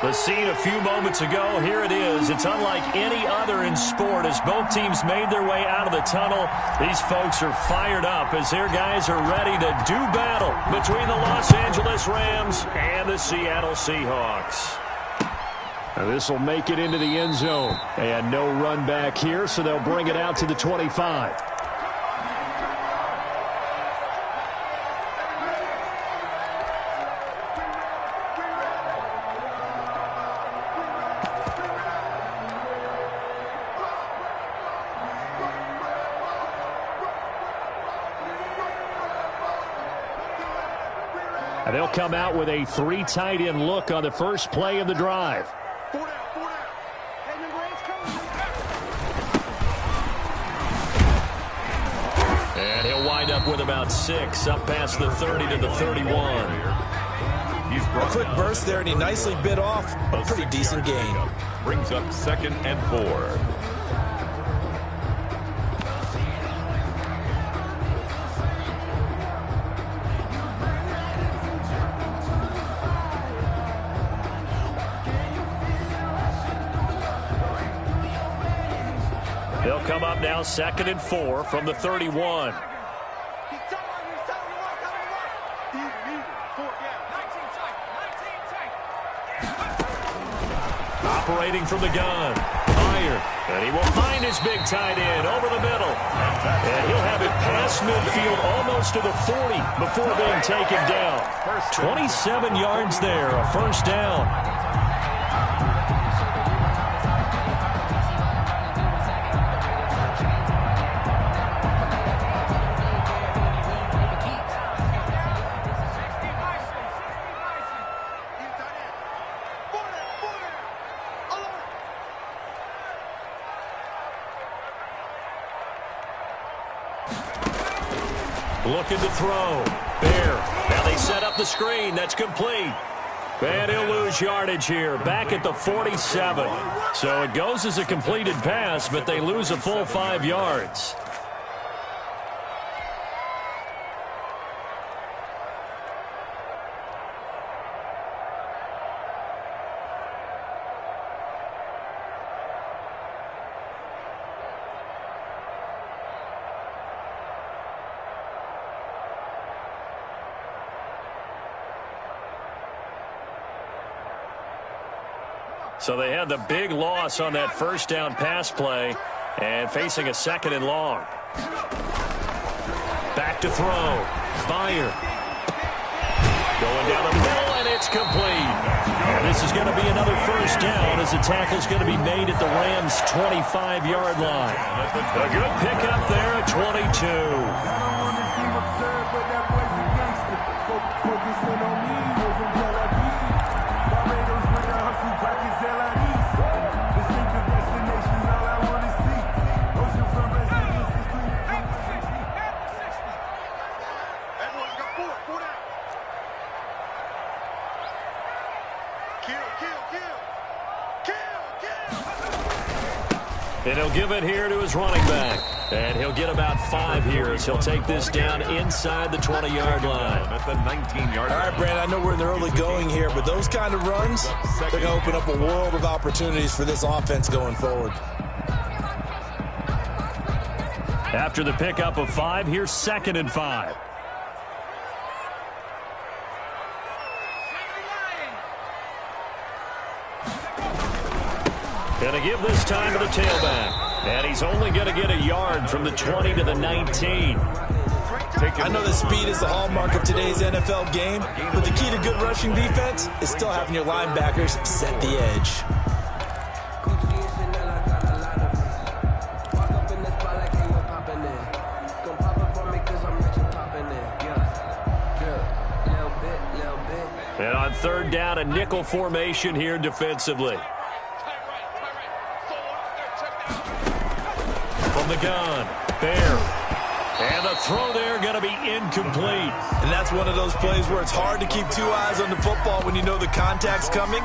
The scene a few moments ago, here it is. It's unlike any other in sport as both teams made their way out of the tunnel. These folks are fired up as their guys are ready to do battle between the Los Angeles Rams and the Seattle Seahawks. This will make it into the end zone. And no run back here, so they'll bring it out to the 25. And they'll come out with a three tight end look on the first play of the drive. And he'll wind up with about 6, up past the 30 to the 31. A quick burst there, and he nicely bit off a pretty decent gain. Brings up 2nd and 4. They'll come up now 2nd and 4 from the 31. Operating from the gun. Fire. And he will find his big tight end over the middle. And he'll have it past midfield almost to the 40 before being taken down. 27 yards there, a first down. Looking to throw. There. Now they set up the screen. That's complete. And he'll lose yardage here. Back at the 47. So it goes as a completed pass, but they lose a full 5 yards. So they had the big loss on that first down pass play and facing a 2nd and long. Back to throw. Fire. Going down the middle, and it's complete. And this is going to be another first down as the tackle's going to be made at the Rams' 25-yard line. A good pickup there at 22. And he'll give it here to his running back. And he'll get about 5 here as he'll take this down inside the 20-yard line. At the 19-yard line. All right, Brandon, I know we're in the early going here, but those kind of runs, they're going to open up a world of opportunities for this offense going forward. After the pickup of 5, here's 2nd and 5. Going to give this time to the tailback. And he's only going to get a yard from the 20 to the 19. I know that speed is the hallmark of today's NFL game, but the key to good rushing defense is still having your linebackers set the edge. And on 3rd down, a nickel formation here defensively. From the gun, Bear. And the throw there going to be incomplete. And that's one of those plays where it's hard to keep two eyes on the football when you know the contact's coming,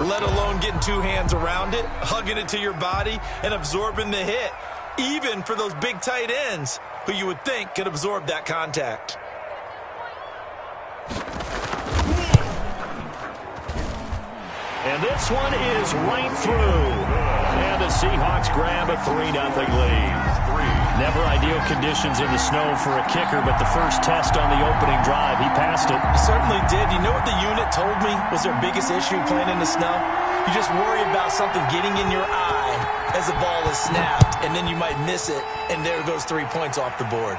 let alone getting two hands around it, hugging it to your body, and absorbing the hit, even for those big tight ends who you would think could absorb that contact. And this one is right through. And the Seahawks grab a 3-0 lead. Never ideal conditions in the snow for a kicker, but the first test on the opening drive, he passed it. He certainly did. You know what the unit told me was their biggest issue playing in the snow? You just worry about something getting in your eye as the ball is snapped, and then you might miss it, and there goes 3 points off the board.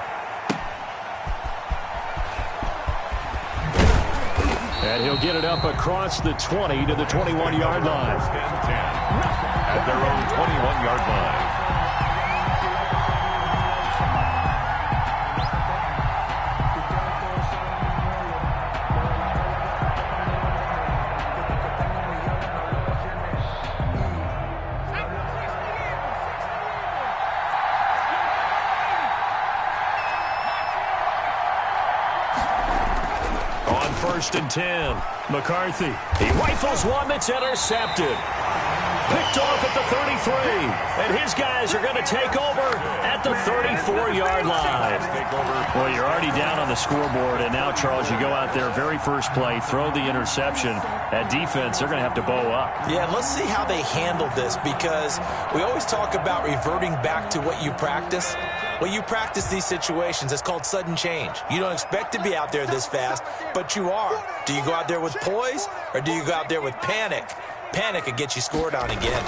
And he'll get it up across the 20 to the 21-yard line. At their own 21-yard line. First and 10. McCarthy. He rifles one that's intercepted. Picked off at the 33. And his guys are going to take over at the 34-yard line. Well, you're already down on the scoreboard, and now, Charles, you go out there, very first play, throw the interception. At defense, they're going to have to bow up. Yeah, and let's see how they handle this, because we always talk about reverting back to what you practice. Well, you practice these situations. It's called sudden change. You don't expect to be out there this fast, but you are. Do you go out there with poise, or do you go out there with panic? Panic could get you scored on again.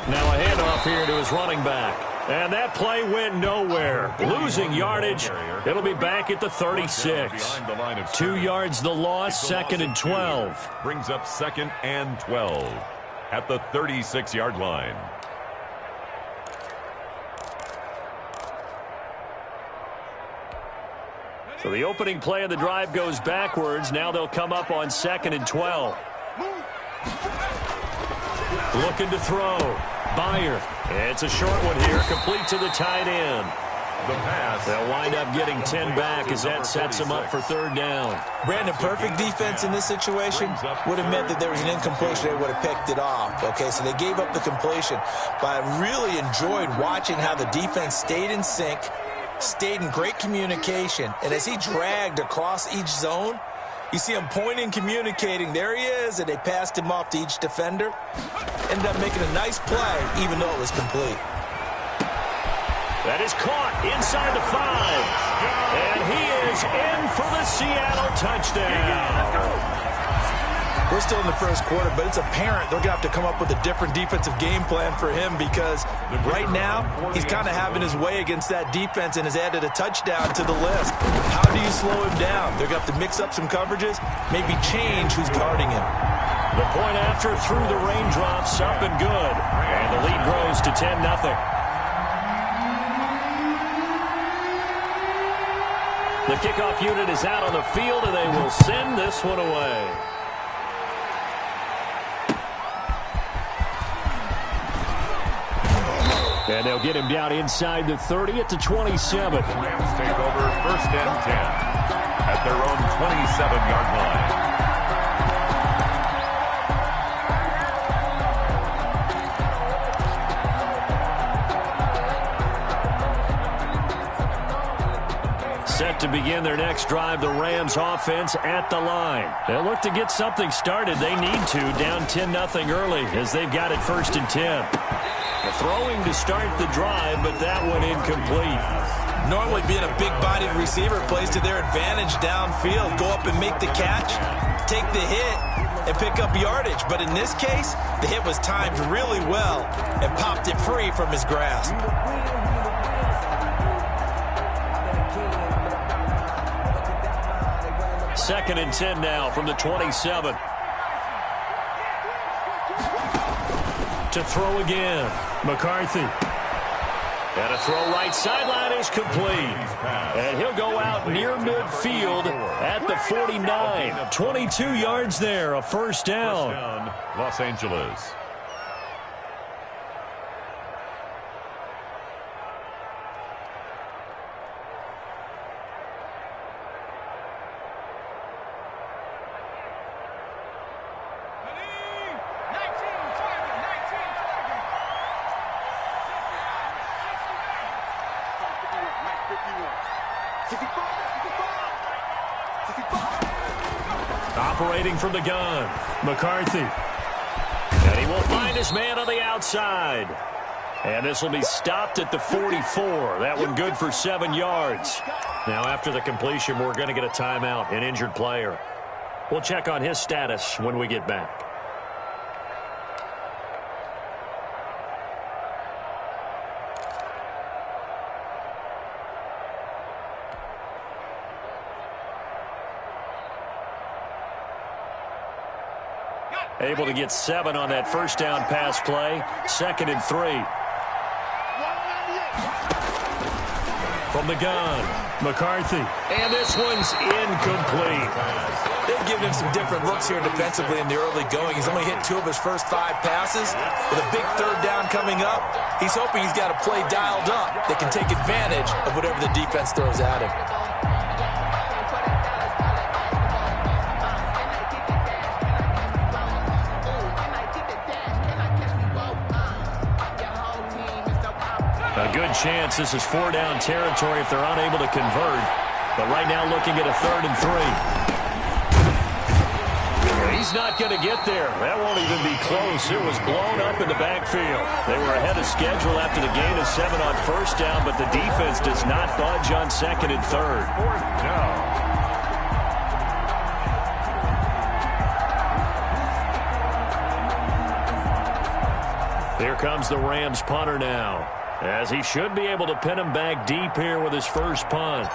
Now a handoff here to his running back. And that play went nowhere. Losing yardage. It'll be back at the 36. 2 yards the loss, second and 12. Brings up second and 12 at the 36-yard line. So the opening play of the drive goes backwards. Now they'll come up on second and 12. Looking to throw. Byer. It's a short one here, complete to the tight end. The pass. They'll wind up getting 10 back as that sets them up for third down. Brandon, perfect defense in this situation would have meant that there was an incompletion. They would have picked it off. Okay, so they gave up the completion. But I really enjoyed watching how the defense stayed in sync, stayed in great communication. And as he dragged across each zone, you see him pointing, communicating. There he is, and they passed him off to each defender. Ended up making a nice play, even though it was complete. That is caught inside the 5. And he is in for the Seattle touchdown. We're still in the first quarter, but it's apparent they're going to have to come up with a different defensive game plan for him, because right now he's kind of having his way against that defense and has added a touchdown to the list. How do you slow him down? They're going to have to mix up some coverages, maybe change who's guarding him. The point after through the raindrops, up and good. And the lead grows to 10-0. The kickoff unit is out on the field, and they will send this one away. And they'll get him down inside the 30 at the 27. Rams take over first and 10 at their own 27-yard line. Set to begin their next drive, the Rams offense at the line. They'll look to get something started. They need to, down 10-0 early, as they've got it first and 10. The throwing to start the drive, but that one incomplete. Normally being a big-bodied receiver plays to their advantage downfield. Go up and make the catch, take the hit, and pick up yardage. But in this case, the hit was timed really well and popped it free from his grasp. Second and 10 now from the 27. To throw again. McCarthy. And a throw right sideline is complete. And he'll go out near midfield at the 49. 22 yards there, a first down. Los Angeles. operating from the gun. McCarthy. And he will find his man on the outside. And this will be stopped at the 44. That one good for 7 yards. Now after the completion, we're going to get a timeout, an injured player. We'll check on his status when we get back. Able to get 7 on that first down pass play. 2nd and 3. From the gun, McCarthy. And this one's incomplete. They've given him some different looks here defensively in the early going. He's only hit 2 of his first 5 passes. With a big 3rd down coming up, he's hoping he's got a play dialed up that can take advantage of whatever the defense throws at him. A good chance this is 4-down territory if they're unable to convert. But right now looking at a 3rd and 3. He's not going to get there. That won't even be close. It was blown up in the backfield. They were ahead of schedule after the gain of 7 on first down, but the defense does not budge on 2nd and 3rd. 4th down. Here comes the Rams punter now, as he should be able to pin him back deep here with his first punt.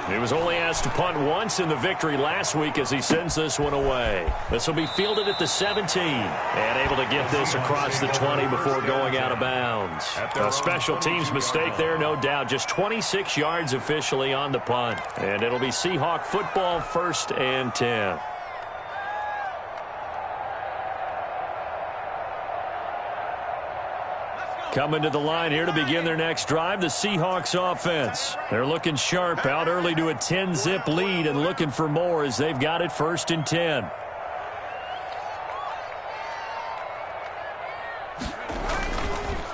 He was only asked to punt once in the victory last week as he sends this one away. This will be fielded at the 17 and able to get this across the 20 before going out of bounds. A special teams mistake there, no doubt. Just 26 yards officially on the punt. And it'll be Seahawk football, 1st and 10. Coming to the line here to begin their next drive, the Seahawks offense. They're looking sharp, out early to a 10-zip lead and looking for more as they've got it 1st and 10.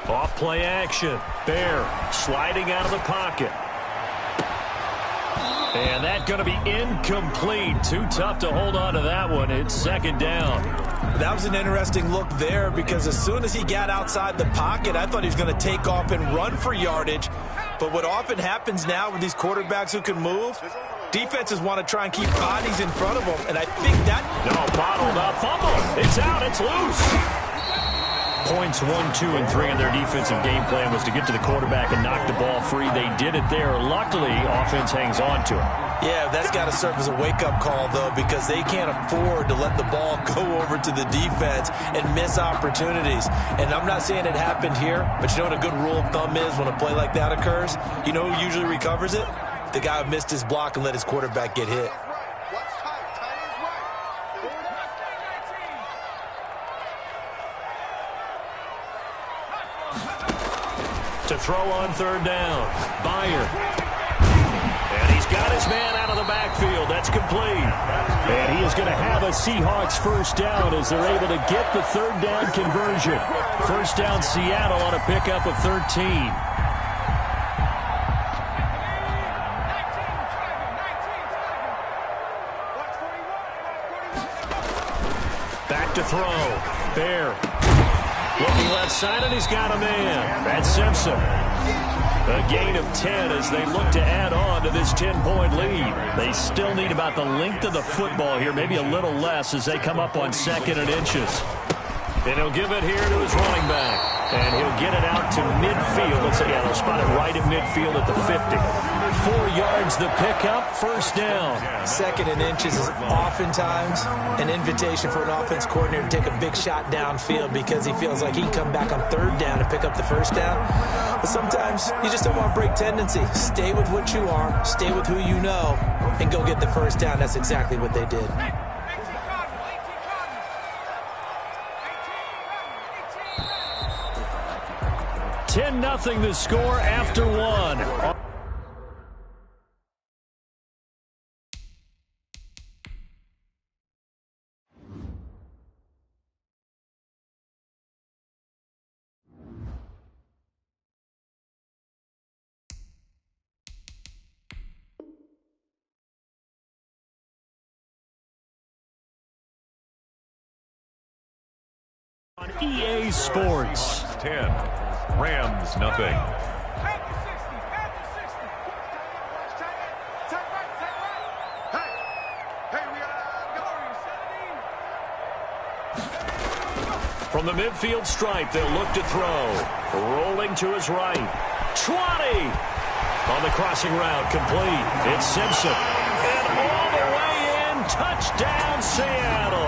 Off play action. Bear sliding out of the pocket. And that's going to be incomplete. Too tough to hold on to that one. It's 2nd down. That was an interesting look there because as soon as he got outside the pocket, I thought he was going to take off and run for yardage. But what often happens now with these quarterbacks who can move, defenses want to try and keep bodies in front of them. And I think that... No, bottled up. Fumble. It's out. It's loose. Points 1, 2, and 3 in their defensive game plan was to get to the quarterback and knock the ball free. They did it there. Luckily, offense hangs on to it. Yeah, that's got to serve as a wake-up call, though, because they can't afford to let the ball go over to the defense and miss opportunities. And I'm not saying it happened here, but you know what a good rule of thumb is when a play like that occurs? You know who usually recovers it? The guy who missed his block and let his quarterback get hit. To throw on 3rd down. Byer. And he's got his man out of the backfield. That's complete. And he is going to have a Seahawks 1st down as they're able to get the 3rd down conversion. 1st down Seattle on a pickup of 13. Back to throw. Bear. Looking left side, and he's got a man. That's Simpson. A gain of 10 as they look to add on to this 10-point lead. They still need about the length of the football here, maybe a little less as they come up on 2nd and inches. And he'll give it here to his running back. And he'll get it out to midfield. Let's say, yeah, they'll spot it right at midfield at the 50. 4 yards the pickup, 1st down. 2nd and inches is oftentimes an invitation for an offense coordinator to take a big shot downfield because he feels like he can come back on 3rd down to pick up the 1st down. But sometimes you just don't want to break tendency. Stay with what you are, stay with who you know, and go get the 1st down. That's exactly what they did. 10-0 the score after 1. EA Sports. 10, Rams nothing. From the midfield stripe, they'll look to throw. Rolling to his right. 20! On the crossing route, complete. It's Simpson. And all the way in, touchdown Seattle.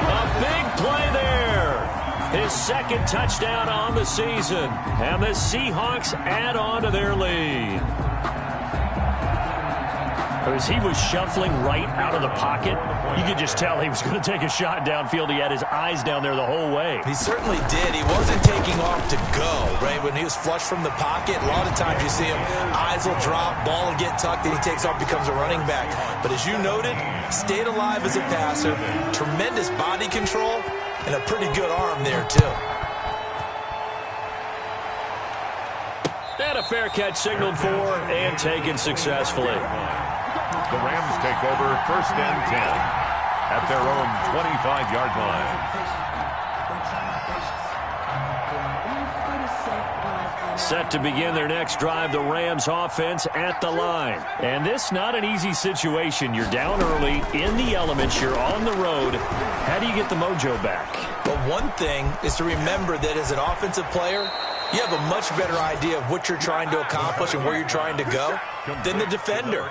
A big play there. His second touchdown on the season. And the Seahawks add on to their lead. As he was shuffling right out of the pocket, you could just tell he was going to take a shot downfield. He had his eyes down there the whole way. He certainly did. He wasn't taking off to go, right? When he was flush from the pocket, a lot of times you see him, eyes will drop, ball will get tucked, and he takes off, becomes a running back. But as you noted, stayed alive as a passer, tremendous body control, and a pretty good arm there, too. And a fair catch signaled for and taken successfully. The Rams take over 1st and 10 at their own 25-yard line. Set to begin their next drive, the Rams offense at the line. And this not an easy situation. You're down early, in the elements, you're on the road. How do you get the mojo back? But one thing is to remember that as an offensive player, you have a much better idea of what you're trying to accomplish and where you're trying to go than the defender.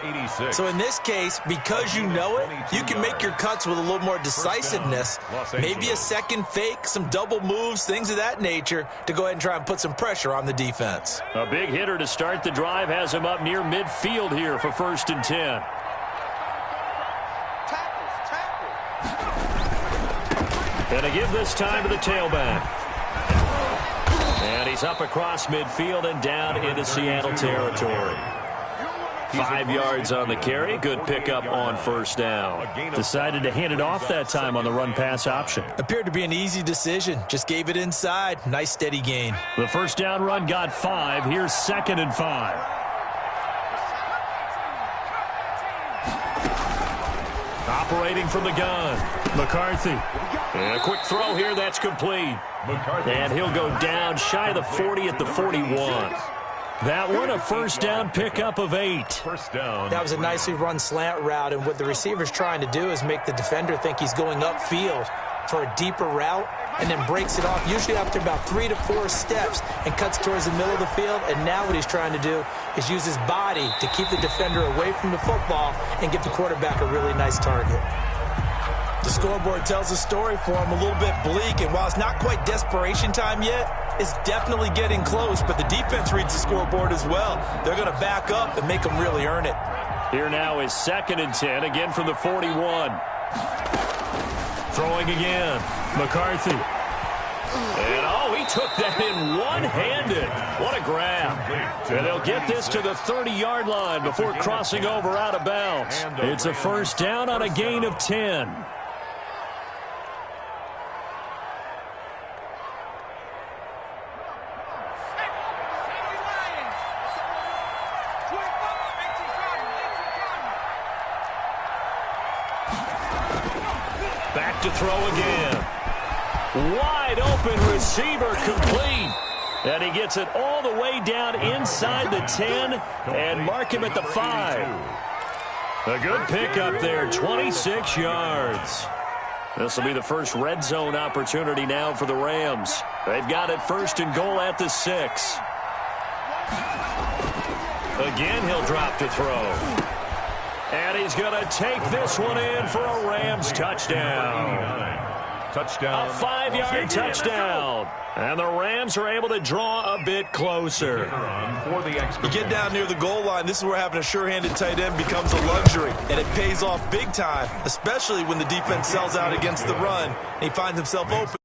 So in this case, because you know it, you can make your cuts with a little more decisiveness, maybe a second fake, some double moves, things of that nature, to go ahead and try and put some pressure on the defense. A big hitter to start the drive has him up near midfield here for 1st and 10. And to give this time to the tailback. And he's up across midfield and down into Seattle territory. 5 yards on the carry. Good pickup on 1st down. Decided to hand it off that time on the run-pass option. Appeared to be an easy decision. Just gave it inside. Nice steady gain. The 1st down run got 5. Here's 2nd and 5. Operating from the gun. McCarthy. And a quick throw here. That's complete. And he'll go down shy of the 40 at the 41. That one a 1st down pickup of 8. 1st down. That was a nicely run slant route, and what the receiver's trying to do is make the defender think he's going upfield for a deeper route, and then breaks it off, usually after about 3 to 4 steps, and cuts towards the middle of the field. And now what he's trying to do is use his body to keep the defender away from the football and give the quarterback a really nice target. The scoreboard tells a story for him, a little bit bleak, and while it's not quite desperation time yet, it's definitely getting close, but the defense reads the scoreboard as well. They're going to back up and make them really earn it. Here now is 2nd and 10, again from the 41. Throwing again. McCarthy. And, oh, he took that in one-handed. What a grab. And they'll get this to the 30-yard line before crossing over out of bounds. It's a 1st down on a gain of 10. Back to throw again. Wide open receiver, complete. And he gets it all the way down inside the 10 and mark him at the 5. A good pickup there, 26 yards. This will be the first red zone opportunity now for the Rams. They've got it 1st and goal at the 6. Again, he'll drop to throw. And he's going to take this one in for a Rams touchdown. Touchdown. A 5-yard touchdown. And the Rams are able to draw a bit closer. You get down near the goal line, this is where having a sure-handed tight end becomes a luxury. And it pays off big time, especially when the defense sells out against the run and he finds himself open.